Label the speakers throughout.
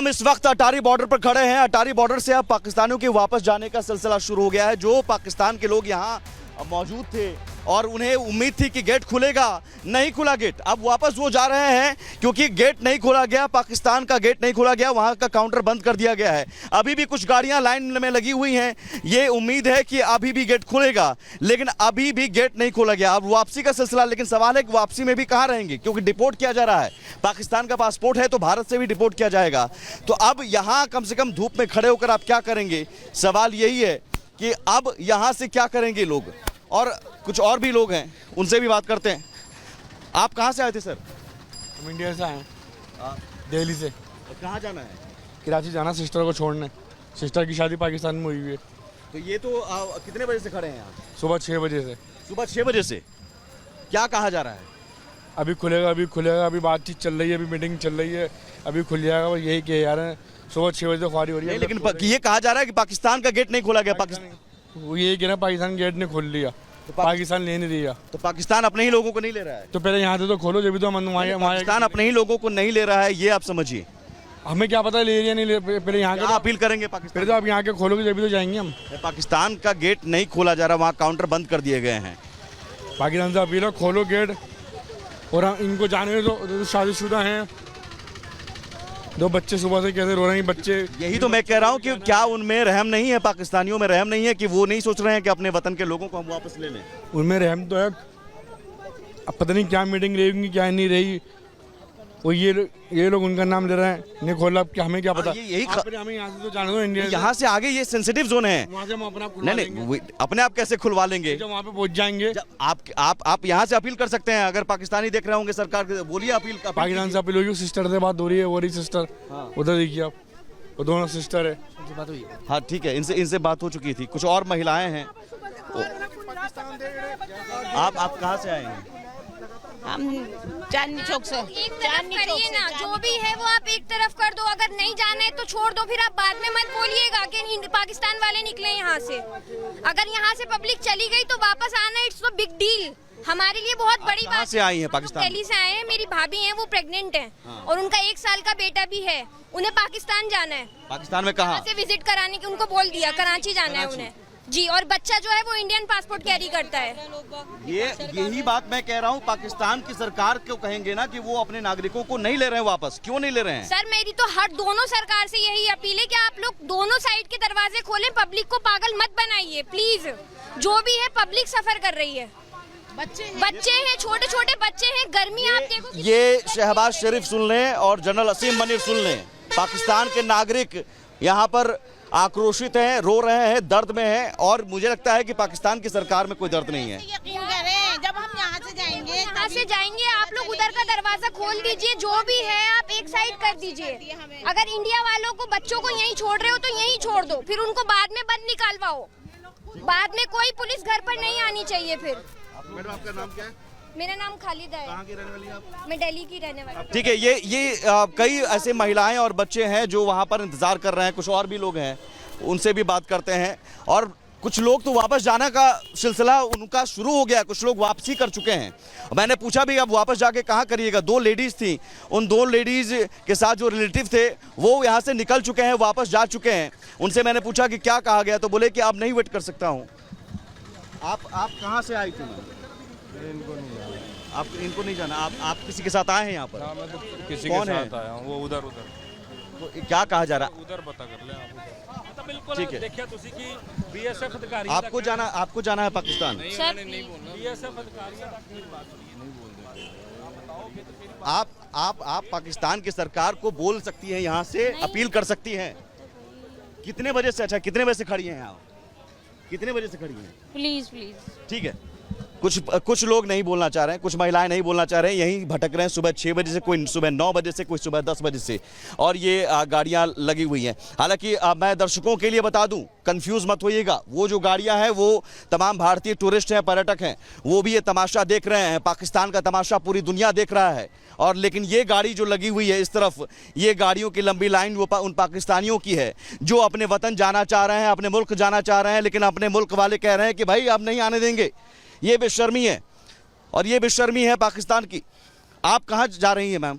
Speaker 1: हम इस वक्त अटारी बॉर्डर पर खड़े हैं। अटारी बॉर्डर से अब पाकिस्तानियों के वापस जाने का सिलसिला शुरू हो गया है। जो पाकिस्तान के लोग यहाँ मौजूद थे और उन्हें उम्मीद थी कि गेट खुलेगा, नहीं खुला गेट। अब वापस वो जा रहे हैं क्योंकि गेट नहीं खोला गया, पाकिस्तान का गेट नहीं खोला गया, वहाँ का काउंटर बंद कर दिया गया है। अभी भी कुछ गाड़ियाँ लाइन में लगी हुई हैं। ये उम्मीद है कि अभी भी गेट खुलेगा, लेकिन अभी भी गेट नहीं खोला गया। अब वापसी का सिलसिला, लेकिन सवाल है कि वापसी में भी कहाँ रहेंगे, क्योंकि डिपोर्ट किया जा रहा है। पाकिस्तान का पासपोर्ट है तो भारत से भी डिपोर्ट किया जाएगा। तो अब यहाँ कम से कम धूप में खड़े होकर आप क्या करेंगे, सवाल यही है कि अब यहाँ से क्या करेंगे लोग। और कुछ और भी लोग हैं, उनसे भी बात करते हैं। आप कहाँ से आए थे सर?
Speaker 2: हम इंडिया से आए, दिल्ली से।
Speaker 1: कहाँ जाना है?
Speaker 2: कराची जाना, सिस्टर को छोड़ने। सिस्टर की शादी पाकिस्तान में हुई है।
Speaker 1: तो ये तो कितने बजे से खड़े हैं यहाँ?
Speaker 2: सुबह 6 बजे से।
Speaker 1: सुबह 6 बजे से। क्या कहा जा रहा है?
Speaker 2: अभी खुलेगा, अभी खुलेगा, अभी बातचीत चल रही है, अभी मीटिंग चल रही है, अभी खुल जाएगा। यही कह जा रहे हैं, सुबह 6 बजे से ख्वारी हो रही है।
Speaker 1: लेकिन ये कहा जा रहा है कि पाकिस्तान का गेट नहीं खोला गया। पाकिस्तान
Speaker 2: वो यही कह रहे हैं, पाकिस्तान गेट ने खोल लिया, तो पाकिस्तान ले नहीं दिया।
Speaker 1: तो पाकिस्तान अपने ही लोगों को नहीं ले रहा है।
Speaker 2: तो पहले यहाँ से तो खोलो, जब भी तो
Speaker 1: पाकिस्तान अपने ही लोगों को नहीं ले रहा है, ये आप समझिए।
Speaker 2: हमें क्या पता ले रही है नहीं ले। पहले यहाँ के
Speaker 1: अपील करेंगे पाकिस्तान।
Speaker 2: पहले तो आप यहाँ के खोलोगे जब भी तो जाएंगे हम।
Speaker 1: पाकिस्तान का गेट नहीं खोला जा रहा, वहाँ काउंटर बंद कर दिए गए हैं।
Speaker 2: पाकिस्तान से अपील है, खोलो गेट। और इनको जाने दो, शादीशुदा हैं, 2 बच्चे सुबह से कैसे रो रहे हैं बच्चे।
Speaker 1: यही तो मैं कह रहा हूँ कि क्या उनमें रहम नहीं है, पाकिस्तानियों में रहम नहीं है कि वो नहीं सोच रहे हैं कि अपने वतन के लोगों को हम वापस ले लें?
Speaker 2: उनमें रहम तो है। अब पता नहीं क्या मीटिंग रहेगी, क्या नहीं रही। वो ये लोग उनका नाम ले रहे हैं, नहीं खोला। क्या हमें क्या पता।
Speaker 1: यही
Speaker 2: हमें यहाँ से तो जाने दो, इंडिया
Speaker 1: यहाँ से आगे ये सेंसिटिव जोन है।
Speaker 2: वहाँ से हम
Speaker 1: नहीं, अपने आप कैसे खुलवा लेंगे
Speaker 2: जब वहाँ पे पहुँच जाएंगे।
Speaker 1: आप यहाँ से अपील कर सकते हैं। अगर पाकिस्तानी देख रहे होंगे सरकार, बोलिए अपील।
Speaker 2: पाकिस्तान से अपील होगी, सिस्टर से बात हो रही है, वो रही सिस्टर। उधर देखिए आप, वो दोनों सिस्टर है।
Speaker 1: हाँ ठीक है, इनसे बात हो चुकी थी। कुछ और महिलाएं हैं। आप कहाँ से आए हैं?
Speaker 3: हम चांदनी चौक से।
Speaker 4: एक तरफ करिए ना, जो भी है वो आप एक तरफ कर दो। अगर नहीं जाना है तो छोड़ दो, फिर आप बाद में मत बोलिएगा कि पाकिस्तान वाले निकले यहाँ से। अगर यहाँ से पब्लिक चली गई तो वापस आना, इट्स अ बिग डील, हमारे लिए बहुत बड़ी बात।
Speaker 1: कहाँ से आई हैं? पाकिस्तान,
Speaker 4: दिल्ली से आए हैं। मेरी भाभी हैं, वो प्रेग्नेंट हैं। और उनका 1 साल का बेटा भी है। उन्हें पाकिस्तान जाना है।
Speaker 1: पाकिस्तान में कहाँ
Speaker 4: से विजिट कराने की उनको बोल दिया, कराची जाना है उन्हें जी। और बच्चा जो है वो इंडियन पासपोर्ट कैरी करता है।
Speaker 1: यही बात मैं कह रहा हूँ। पाकिस्तान की सरकार क्यों कहेंगे ना कि वो अपने नागरिकों को नहीं ले रहे हैं वापस? क्यों नहीं ले रहे हैं?
Speaker 4: सर मेरी तो हर दोनों सरकार से यही अपील है कि आप लोग दोनों साइड के दरवाजे खोलें, पब्लिक को पागल मत बनाइए प्लीज। जो भी है पब्लिक सफर कर रही है, बच्चे हैं, छोटे छोटे बच्चे हैं, गर्मी आप देखो।
Speaker 1: ये शहबाज शरीफ सुन लें और जनरल असीम मनीर सुन लें। पाकिस्तान के नागरिक यहाँ पर आक्रोशित हैं, रो रहे हैं, दर्द में हैं। और मुझे लगता है कि पाकिस्तान की सरकार में कोई दर्द नहीं है।
Speaker 3: यकीन करें, जब हम यहाँ से जाएंगे
Speaker 4: आप लोग उधर का दरवाजा खोल दीजिए। जो भी है आप एक साइड कर दीजिए। अगर इंडिया वालों को, बच्चों को यहीं छोड़ रहे हो तो यहीं छोड़ दो, फिर उनको बाद में बंद निकालवाओ। बाद में कोई पुलिस घर पर नहीं आनी चाहिए। फिर
Speaker 1: मैडम आपका नाम क्या है?
Speaker 4: मेरा नाम खालिदा है।
Speaker 1: कहाँ की रहने वाली आप?
Speaker 4: मैं दिल्ली की रहने वाली।
Speaker 1: ठीक है, ये कई ऐसे महिलाएं और बच्चे हैं जो वहाँ पर इंतजार कर रहे हैं। कुछ और भी लोग हैं, उनसे भी बात करते हैं। और कुछ लोग तो वापस जाने का सिलसिला उनका शुरू हो गया, कुछ लोग वापसी कर चुके हैं। मैंने पूछा भी, अब वापस जाके कहाँ करिएगा? 2 लेडीज़ थी, उन 2 लेडीज़ के साथ जो रिलेटिव थे वो यहाँ से निकल चुके हैं, वापस जा चुके हैं। उनसे मैंने पूछा कि क्या कहा गया, तो बोले कि अब नहीं वेट कर सकता हूँ। आप कहाँ से आई थी?
Speaker 2: इनको नहीं जाना।
Speaker 1: इनको नहीं जाना। आप किसी के साथ आए हैं यहाँ पर?
Speaker 2: हाँ, मैं तो किसी
Speaker 1: कौन
Speaker 2: के
Speaker 1: है?
Speaker 2: साथ आया हूँ, वो उधर।
Speaker 1: तो क्या कहा जा रहा है?
Speaker 2: उधर पता कर ले आप।
Speaker 5: बिल्कुल
Speaker 1: ठीक है।
Speaker 5: देखिए तुसी की बीएसएफ अधिकारी
Speaker 1: आपको जाना है पाकिस्तान?
Speaker 5: नहीं बोलना। बीएसएफ अधिकारियों तक मेरी बात सुनिए, नहीं बोल
Speaker 1: आप पाकिस्तान की सरकार को बोल सकती हैं, यहाँ से अपील कर सकती हैं। कितने बजे से? अच्छा, कितने बजे से खड़ी हैं यहाँ? कितने बजे से खड़ी हैं?
Speaker 3: प्लीज।
Speaker 1: ठीक है। कुछ लोग नहीं बोलना चाह रहे हैं, कुछ महिलाएं नहीं बोलना चाह रहे हैं, यहीं भटक रहे हैं। सुबह 6 बजे से, कोई सुबह 9 बजे से, कोई सुबह 10 बजे से, और ये गाड़ियां लगी हुई हैं। हालांकि मैं दर्शकों के लिए बता दूं, कंफ्यूज मत होइएगा। वो जो गाड़ियां हैं वो तमाम भारतीय टूरिस्ट हैं, पर्यटक हैं, वो भी ये तमाशा देख रहे हैं। पाकिस्तान का तमाशा पूरी दुनिया देख रहा है। और लेकिन ये गाड़ी जो लगी हुई है इस तरफ, ये गाड़ियों की लंबी लाइन वो उन पाकिस्तानियों की है जो अपने वतन जाना चाह रहे हैं, अपने मुल्क जाना चाह रहे हैं, लेकिन अपने मुल्क वाले कह रहे हैं कि भाई अब नहीं आने देंगे। ये बेशर्मी है, और ये बेशर्मी है पाकिस्तान की। आप कहाँ जा रही हैं मैम?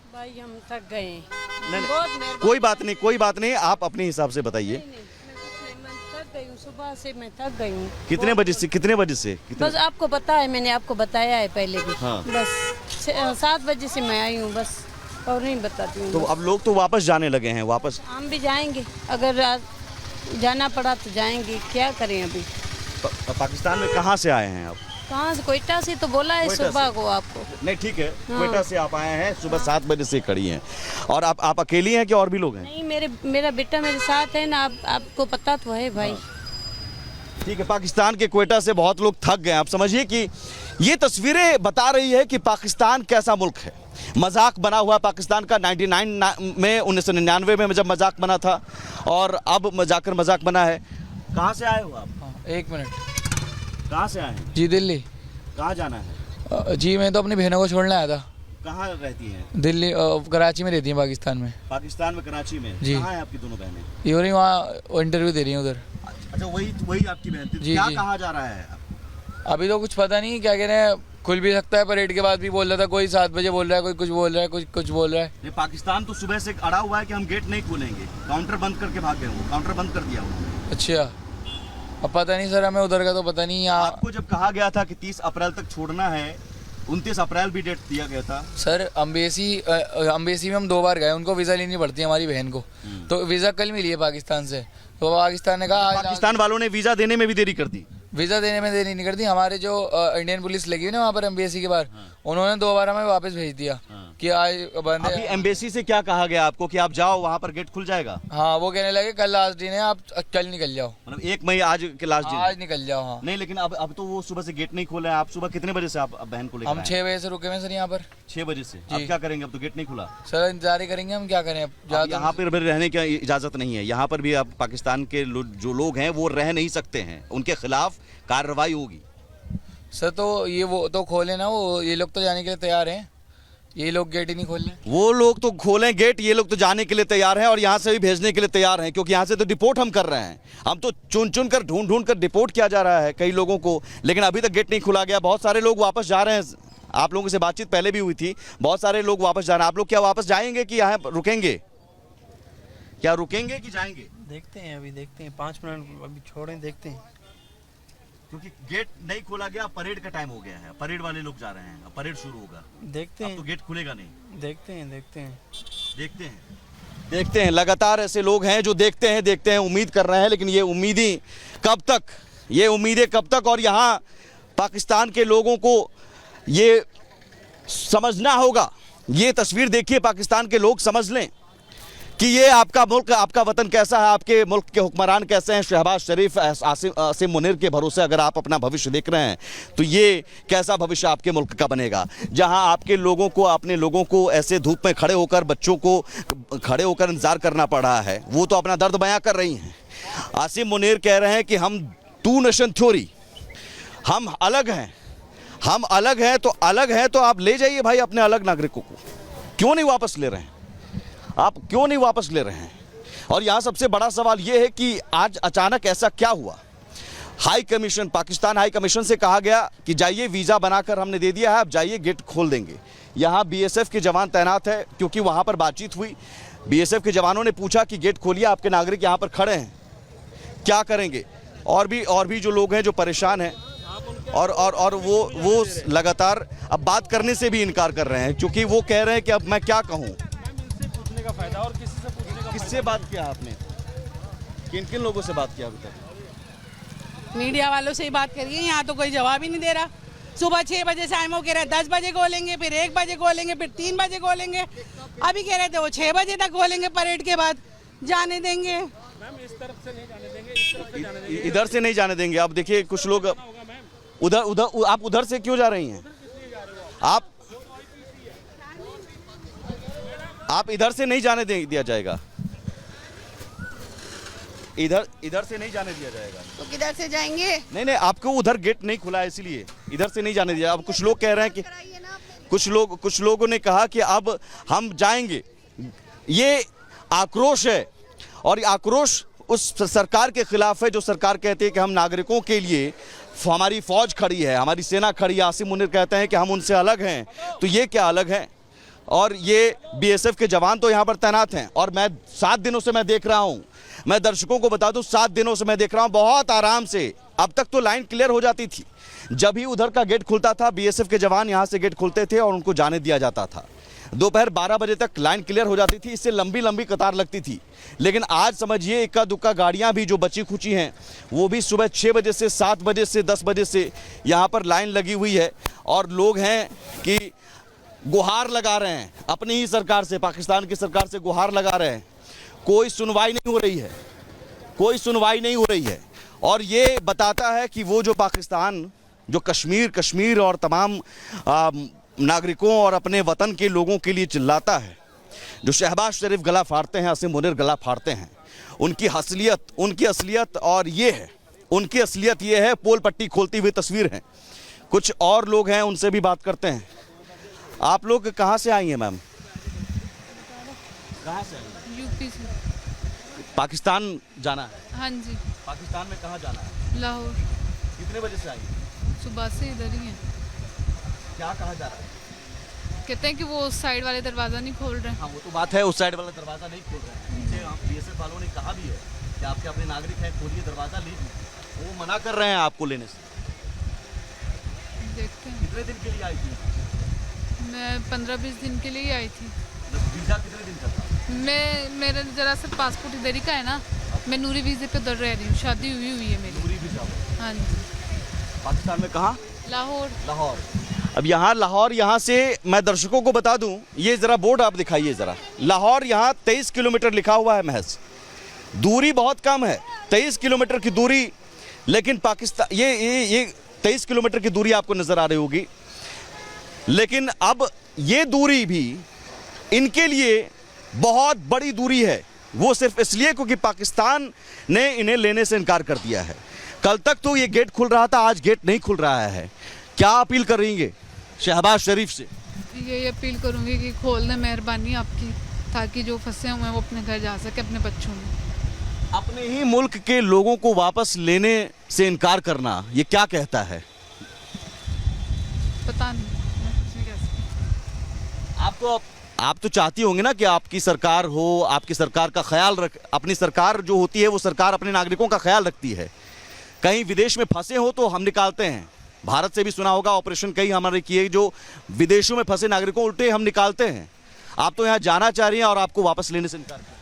Speaker 6: भाई हम थक गए हैं।
Speaker 1: नहीं,
Speaker 6: बहुत मेहरबानी।
Speaker 1: कोई बात नहीं, आप अपने हिसाब से बताइए।
Speaker 6: मैं थक गई हूँ, सुबह से मैं थक गई हूँ।
Speaker 1: कितने बजे से कितने
Speaker 6: बस आपको पता है, मैंने आपको बताया है पहले भी।
Speaker 1: हाँ।
Speaker 6: बस 7 बजे से मैं आई हूँ बस, और नहीं बताती हूँ।
Speaker 1: तो अब लोग तो वापस जाने लगे हैं वापस।
Speaker 6: हम भी जाएंगे, अगर आज जाना पड़ा तो जाएंगे, क्या करें अभी।
Speaker 1: पाकिस्तान में कहाँ से आए हैं आप?
Speaker 6: कहाँ से? कोयटा से तो बोला है
Speaker 1: कोयटा
Speaker 6: सुबह को आपको।
Speaker 1: नहीं ठीक है,
Speaker 6: हाँ।
Speaker 1: कोयटा से आप आए हैं, सुबह 7 बजे से खड़ी हैं। और आप अकेली हैं कि और भी लोग हैं?
Speaker 6: नहीं, मेरा बेटा मेरे साथ है ना, आपको पता तो है भाई।
Speaker 1: ठीक है, पाकिस्तान के कोयटा से बहुत लोग थक गए। आप समझिए कि ये तस्वीरें बता रही है कि पाकिस्तान कैसा मुल्क है। मजाक बना हुआ पाकिस्तान का 1999 में जब मजाक बना था, और अब मजाक बना है। कहाँ से आए हो आप?
Speaker 7: 1 मिनट।
Speaker 1: कहाँ से आए हैं?
Speaker 7: जी दिल्ली।
Speaker 1: कहाँ जाना है?
Speaker 7: जी मैं तो अपनी बहनों को छोड़ने आया था।
Speaker 1: कहाँ रहती हैं?
Speaker 7: दिल्ली कराची में रहती हैं, पाकिस्तान में।
Speaker 1: पाकिस्तान में, कराची में।
Speaker 7: जी।
Speaker 1: कहाँ हैं आपकी दोनों बहनें?
Speaker 7: ये हो रही वहाँ इंटरव्यू दे रही हैं उधर।
Speaker 1: अच्छा, वही आपकी बहन थी।
Speaker 7: जी,
Speaker 1: क्या
Speaker 7: जी।
Speaker 1: कहा जा रहा है?
Speaker 7: अभी तो कुछ पता नहीं, क्या कह रहे हैं, खुल भी सकता है। परेड के बाद भी बोल रहा था, कोई 7 बजे बोल रहा है, कोई कुछ बोल रहा है, कुछ बोल रहा है।
Speaker 1: नहीं, पाकिस्तान तो सुबह से अड़ा हुआ है कि हम गेट नहीं खोलेंगे, काउंटर बंद करके भाग गए। वो काउंटर बंद कर दिया वो।
Speaker 7: अच्छा, अब पता नहीं सर, हमें उधर का तो पता नहीं। यहाँ
Speaker 1: आपको जब कहा गया था कि 30 अप्रैल तक छोड़ना है, 29 अप्रैल भी डेट दिया गया था।
Speaker 7: सर अम्बेसी में हम 2 बार गए, उनको वीज़ा लेनी पड़ती है हमारी बहन को। तो वीज़ा कल मिली है पाकिस्तान से, तो पाकिस्तान ने कहा
Speaker 1: पाकिस्तान वालों ने वीजा देने में भी देरी कर दी।
Speaker 7: वीज़ा देने में देरी नहीं करती। हमारे जो इंडियन पुलिस लगी हुई ना वहाँ पर एम्बेसी के बाहर, उन्होंने 2 बार हमें वापस भेज दिया कि आज बंद
Speaker 1: अभी
Speaker 7: है।
Speaker 1: एम्बेसी से क्या कहा गया आपको कि आप जाओ, वहाँ पर गेट खुल जाएगा?
Speaker 7: हाँ, वो कहने लगे कल लास्ट दिन है, आप कल निकल जाओ।
Speaker 1: मतलब 1 मई आज के लास्ट दिन?
Speaker 7: आज निकल जाओ। हाँ
Speaker 1: नहीं, लेकिन अब तो वो सुबह से गेट नहीं खोला है। आप सुबह कितने बजे से आप बहन को लेकर
Speaker 7: हम 6 बजे से रुके हुए सर यहाँ पर।
Speaker 1: 6 बजे से? अब क्या करेंगे? अब तो गेट नहीं खुला
Speaker 7: सर, इंतजार ही करेंगे हम, क्या करें अब।
Speaker 1: अब यहाँ पर भी रहने की इजाजत नहीं है। यहाँ पर भी अब पाकिस्तान के जो लोग हैं वो रह नहीं सकते हैं, उनके खिलाफ कार्रवाई होगी।
Speaker 7: सर तो ये वो तो खोले ना, वो ये लोग तो जाने के लिए तैयार हैं, ये लोग गेट ही नहीं खोल रहे।
Speaker 1: वो लोग तो खोलें गेट, ये लोग तो जाने के लिए तैयार हैं और यहाँ से भी भेजने के लिए तैयार हैं, क्योंकि यहाँ से तो डिपोर्ट हम कर रहे हैं। हम तो चुन कर ढूंढ कर डिपोर्ट किया जा रहा है कई लोगों को, लेकिन अभी तक गेट नहीं खुला गया। बहुत सारे लोग वापस जा रहे हैं। आप लोगों से बातचीत पहले भी हुई थी, बहुत सारे लोग वापस जा रहे हैं। आप लोग क्या वापस जाएंगे कि यहाँ रुकेंगे? क्या रुकेंगे कि जाएंगे?
Speaker 8: देखते हैं, अभी देखते हैं, 5 मिनट अभी छोड़ें, देखते हैं।
Speaker 1: क्योंकि गेट नहीं खोला गया, परेड का टाइम हो गया है, परेड वाले लोग जा रहे हैं, अब परेड शुरू होगा।
Speaker 8: देखते
Speaker 1: अब
Speaker 8: हैं,
Speaker 1: तो गेट खुलेगा नहीं।
Speaker 8: देखते हैं।
Speaker 1: देखते हैं। लगातार ऐसे लोग हैं जो देखते हैं, उम्मीद कर रहे हैं, लेकिन ये उम्मीदें कब तक? और यहाँ पाकिस्तान के लोगों को ये समझना होगा। ये तस्वीर देखिए, पाकिस्तान के लोग समझ लें कि ये आपका मुल्क, आपका वतन कैसा है, आपके मुल्क के हुक्मरान कैसे हैं। शहबाज शरीफ, आसिम मुनीर के भरोसे अगर आप अपना भविष्य देख रहे हैं, तो ये कैसा भविष्य आपके मुल्क का बनेगा, जहां आपके लोगों को, अपने लोगों को ऐसे धूप में खड़े होकर, बच्चों को खड़े होकर इंतजार करना पड़ रहा है। वो तो अपना दर्द बयां कर रही हैं। आसिम मुनीर कह रहे हैं कि हम 2 नेशन थ्योरी, हम अलग हैं, तो अलग है तो आप ले जाइए भाई अपने अलग नागरिकों को। क्यों नहीं वापस ले रहे हैं आप? क्यों नहीं वापस ले रहे हैं? और यहाँ सबसे बड़ा सवाल ये है कि आज अचानक ऐसा क्या हुआ? पाकिस्तान हाई कमीशन से कहा गया कि जाइए, वीज़ा बनाकर हमने दे दिया है, आप जाइए, गेट खोल देंगे। यहाँ BSF के जवान तैनात है, क्योंकि वहाँ पर बातचीत हुई। BSF के जवानों ने पूछा कि गेट खोलिए, आपके नागरिक यहाँ पर खड़े हैं, क्या करेंगे? और भी जो लोग हैं जो परेशान हैं, और वो लगातार अब बात करने से भी इनकार कर रहे हैं, क्योंकि वो कह रहे हैं कि अब मैं क्या कहूँ।
Speaker 5: का फायदा और किसी से पूछने का
Speaker 1: किससे बात किया आपने? किन लोगों से बात किया अभी तक?
Speaker 9: मीडिया वालों से ही बात करिए, यहाँ तो कोई जवाब ही नहीं दे रहा। सुबह 6 बजे से आए, कह रहे 10 बजे खोलेंगे, फिर 1 बजे खोलेंगे, फिर 3 बजे खोलेंगे। अभी कह रहे थे वो 6 बजे तक खोलेंगे, परेड के बाद जाने देंगे।
Speaker 5: मैम इस तरफ से नहीं जाने देंगे, इस तरफ से जाने देंगे।
Speaker 1: इधर से नहीं जाने देंगे। अब देखिए कुछ लोग उधर आप उधर से क्यों जा रही हैं? आप इधर से नहीं जाने दिया जाएगा। इधर से नहीं जाने दिया जाएगा।
Speaker 3: तो किधर से जाएंगे?
Speaker 1: नहीं, आपको उधर गेट नहीं खुला है, इसलिए इधर से नहीं जाने दिया। अब कुछ लोग कह रहे हैं कि कुछ लोगों ने कहा कि अब हम जाएंगे। ये आक्रोश है, और आक्रोश उस सरकार के खिलाफ है जो सरकार कहती है कि हम नागरिकों के लिए, हमारी फौज खड़ी है, हमारी सेना खड़ी है। आसिम मुनीर कहते हैं कि हम उनसे अलग हैं। तो ये क्या अलग है? और ये बीएसएफ के जवान तो यहाँ पर तैनात हैं। और मैं 7 दिनों से मैं देख रहा हूँ, मैं दर्शकों को बता दूं 7 दिनों से मैं देख रहा हूँ बहुत आराम से। अब तक तो लाइन क्लियर हो जाती थी, जब ही उधर का गेट खुलता था बीएसएफ के जवान यहाँ से गेट खोलते थे और उनको जाने दिया जाता था। दोपहर 12 बजे तक लाइन क्लियर हो जाती थी, इससे लंबी लंबी कतार लगती थी। लेकिन आज समझिए इक्का दुक्का गाड़ियाँ भी जो बची खुची हैं वो भी सुबह 6 बजे से 7 बजे से 10 बजे से यहाँ पर लाइन लगी हुई है। और लोग हैं कि गुहार लगा रहे हैं अपनी ही सरकार से, पाकिस्तान की सरकार से गुहार लगा रहे हैं। कोई सुनवाई नहीं हो रही है, कोई सुनवाई नहीं हो रही है। और ये बताता है कि वो जो पाकिस्तान जो कश्मीर और तमाम नागरिकों और अपने वतन के लोगों के लिए चिल्लाता है, जो शहबाज शरीफ गला फाड़ते हैं, आसिम मुनीर गला फाड़ते हैं, उनकी असलियत और ये है, उनकी असलियत ये है पोल पट्टी खोलती हुई तस्वीर है। कुछ और लोग हैं, उनसे भी बात करते हैं। आप लोग कहाँ से आई हैं मैम? कहाँ से आई?
Speaker 3: यूपी से।
Speaker 1: पाकिस्तान जाना है?
Speaker 3: हाँ जी।
Speaker 1: पाकिस्तान में कहाँ जाना है?
Speaker 3: लाहौर।
Speaker 1: कितने बजे से आई?
Speaker 3: सुबह से इधर ही है।
Speaker 1: क्या कहा जा रहा है?
Speaker 3: कहते हैं कि वो उस साइड वाले दरवाज़ा नहीं खोल रहे हैं।
Speaker 1: हाँ वो तो बात है, उस साइड वाला दरवाज़ा नहीं खोल रहे हैं। नीचे बीएसएफ वालों ने कहा भी है कि आपके अपने नागरिक हैं, खोलिए दरवाज़ा, लीजिए। वो मना कर रहे हैं आपको लेने से।
Speaker 3: देखते हैं।
Speaker 1: कितने दिन के लिए आई थी?
Speaker 3: मैं 15-20 दिन के लिए ही आई थी।
Speaker 1: वीज़ा कितने दिन का था?
Speaker 3: मेरा जरा सा पासपोर्ट इधर ही का है ना, मैं नूरी वीज़े पे उधर रह रही हूँ, शादी हुई है मेरी।
Speaker 1: नूरी वीज़ा?
Speaker 3: हाँ जी।
Speaker 1: पाकिस्तान में कहाँ?
Speaker 3: लाहौर।
Speaker 1: अब यहाँ लाहौर, यहाँ से मैं दर्शकों को बता दूं, ये ज़रा बोर्ड आप दिखाइए ज़रा। लाहौर यहाँ 23 किलोमीटर लिखा हुआ है महज, दूरी बहुत कम है, 23 किलोमीटर की दूरी। लेकिन पाकिस्तान ये 23 किलोमीटर की दूरी आपको नज़र आ रही होगी, लेकिन अब ये दूरी भी इनके लिए बहुत बड़ी दूरी है। वो सिर्फ इसलिए क्योंकि पाकिस्तान ने इन्हें लेने से इनकार कर दिया है। कल तक तो ये गेट खुल रहा था, आज गेट नहीं खुल रहा है। क्या अपील करेंगे शहबाज शरीफ से?
Speaker 3: ये अपील करूँगी कि खोल दें, मेहरबानी आपकी, ताकि जो फंसे हुए हैं वो अपने घर जा सके अपने बच्चों में।
Speaker 1: अपने ही मुल्क के लोगों को वापस लेने से इनकार करना, ये क्या कहता है?
Speaker 3: पता नहीं, मैं कुछ नहीं कह सकती।
Speaker 1: आप तो चाहती होंगे ना कि आपकी सरकार हो, आपकी सरकार का ख्याल अपनी सरकार जो होती है वो सरकार अपने नागरिकों का ख्याल रखती है। कहीं विदेश में फंसे हो तो हम निकालते हैं। भारत से भी सुना होगा ऑपरेशन कई हमारे किए, जो विदेशों में फंसे नागरिकों उल्टे हम निकालते हैं। आप तो यहाँ जाना चाह रही हैं और आपको वापस लेने से इनकार कर।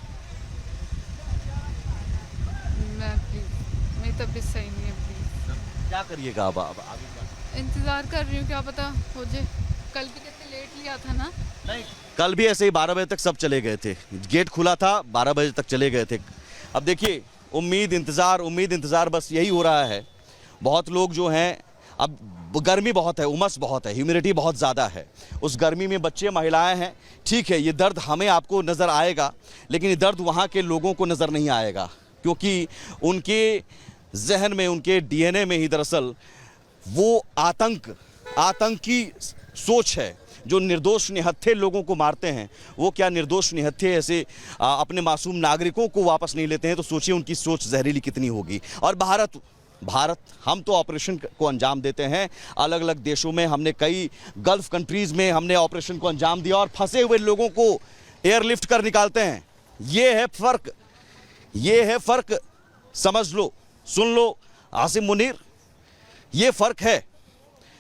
Speaker 3: मेरी तबीयत सही नहीं है, प्लीज।
Speaker 1: क्या करिएगा अब आगे?
Speaker 3: इंतजार कर रही हूँ, क्या पता हो जाए। कल भी कितने लेट लिया था ना?
Speaker 1: नहीं, कल भी ऐसे ही 12 बजे तक सब चले गए थे, गेट खुला था 12 बजे तक चले गए थे। अब देखिए उम्मीद इंतज़ार बस यही हो रहा है। बहुत लोग जो हैं, अब गर्मी बहुत है, उमस बहुत है, ह्यूमिडिटी बहुत ज़्यादा है, उस गर्मी में बच्चे महिलाएं हैं। ठीक है, ये दर्द हमें आपको नज़र आएगा, लेकिन ये दर्द वहाँ के लोगों को नज़र नहीं आएगा, क्योंकि उनके जहन में, उनके डीएनए में ही दरअसल वो आतंकी सोच है। जो निर्दोष निहत्थे लोगों को मारते हैं, वो क्या निर्दोष निहत्थे ऐसे अपने मासूम नागरिकों को वापस नहीं लेते हैं? तो सोचिए उनकी सोच जहरीली कितनी होगी। और भारत हम तो ऑपरेशन को अंजाम देते हैं, अलग अलग देशों में हमने, कई गल्फ कंट्रीज़ में हमने ऑपरेशन को अंजाम दिया और फंसे हुए लोगों को एयरलिफ्ट कर निकालते हैं। ये है फ़र्क, समझ लो, सुन लो आसिम मुनीर, ये फ़र्क है।